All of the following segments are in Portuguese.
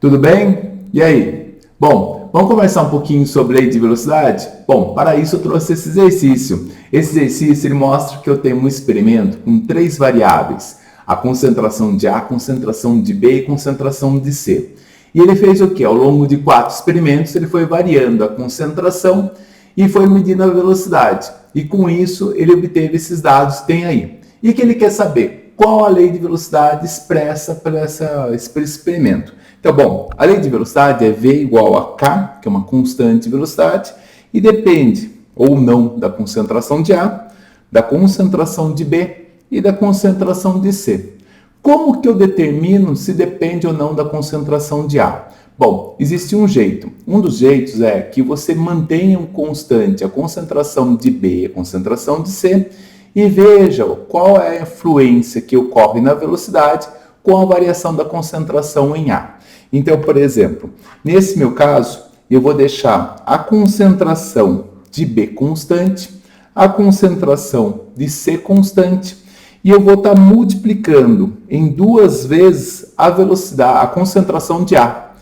Tudo bem? E aí? Bom, vamos conversar um pouquinho sobre lei de velocidade? Bom, para isso eu trouxe esse exercício. Esse exercício ele mostra que eu tenho um experimento com três variáveis: a concentração de A, a concentração de B e a concentração de C. E ele fez o quê? Ao longo de 4 experimentos, ele foi variando a concentração e foi medindo a velocidade. E com isso, ele obteve esses dados que tem aí. E que ele quer saber qual a lei de velocidade expressa por esse experimento. Então, bom, a lei de velocidade é V igual a K, que é uma constante de velocidade, e depende ou não da concentração de A, da concentração de B e da concentração de C. Como que eu determino se depende ou não da concentração de A? Bom, existe um jeito. Um dos jeitos é que você mantenha um constante a concentração de B e a concentração de C e veja qual é a influência que ocorre na velocidade com a variação da concentração em A. Então, por exemplo, nesse meu caso, eu vou deixar a concentração de B constante, a concentração de C constante, e eu vou estar multiplicando em 2 vezes a velocidade, a concentração de A.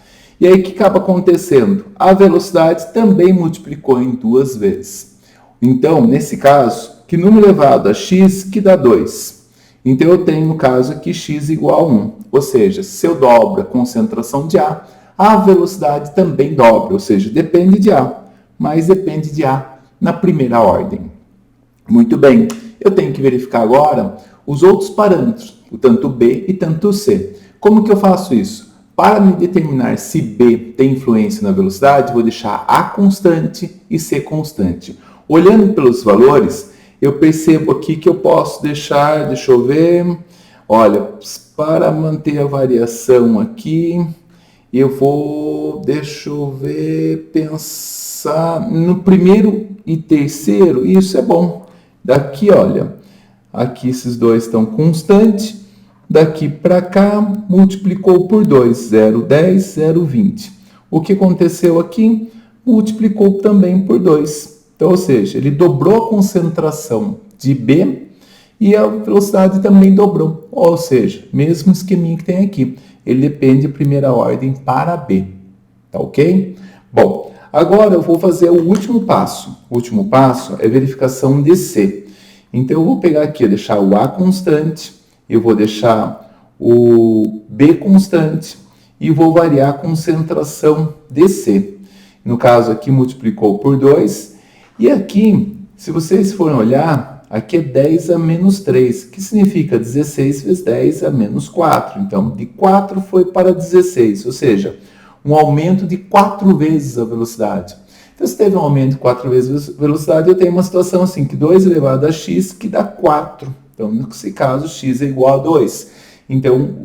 E aí o que acaba acontecendo? A velocidade também multiplicou em 2 vezes. Então, nesse caso, que número elevado a x que dá 2? Então, eu tenho no caso aqui x igual a 1. Ou seja, se eu dobro a concentração de a velocidade também dobra. Ou seja, depende de A, mas depende de A na primeira ordem. Muito bem, eu tenho que verificar agora os outros parâmetros, o tanto B e tanto C. Como que eu faço isso? Para me determinar se B tem influência na velocidade, vou deixar A constante e C constante. Olhando pelos valores, eu percebo aqui que eu posso deixar, deixa eu ver, olha, para manter a variação aqui, eu vou, deixa eu ver, pensar no primeiro e terceiro, isso é bom. Daqui, olha, aqui esses dois estão constantes, daqui para cá multiplicou por 2, 0,10, 0,20. O que aconteceu aqui? Multiplicou também por 2. Então, ou seja, ele dobrou a concentração de B e a velocidade também dobrou. Ou seja, mesmo esqueminha que tem aqui. Ele depende de primeira ordem para B. Tá ok? Bom, agora eu vou fazer o último passo. O último passo é verificação de C. Então, eu vou pegar aqui, deixar o A constante, eu vou deixar o B constante e vou variar a concentração de C. No caso aqui, multiplicou por 2. E aqui, se vocês forem olhar, aqui é 10 a menos 3, que significa 16 vezes 10 a menos 4. Então, de 4 foi para 16, ou seja, um aumento de 4 vezes a velocidade. Então, se teve um aumento de 4 vezes a velocidade, eu tenho uma situação assim, que 2 elevado a x, que dá 4. Então, nesse caso, x é igual a 2. Então,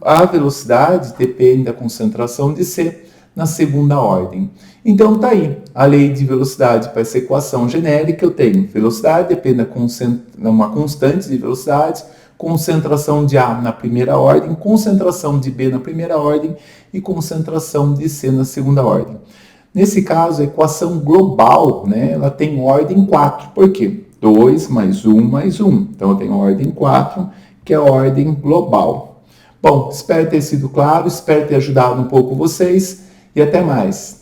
a velocidade depende da concentração de C na segunda ordem. Então, está aí. A lei de velocidade para essa equação genérica, eu tenho velocidade depende de uma constante de velocidade, concentração de A na primeira ordem, concentração de B na primeira ordem e concentração de C na segunda ordem. Nesse caso, a equação global, né, ela tem ordem 4. Por quê? 2 mais 1 mais 1. Então, eu tenho ordem 4, que é a ordem global. Bom, espero ter sido claro, espero ter ajudado um pouco vocês e até mais.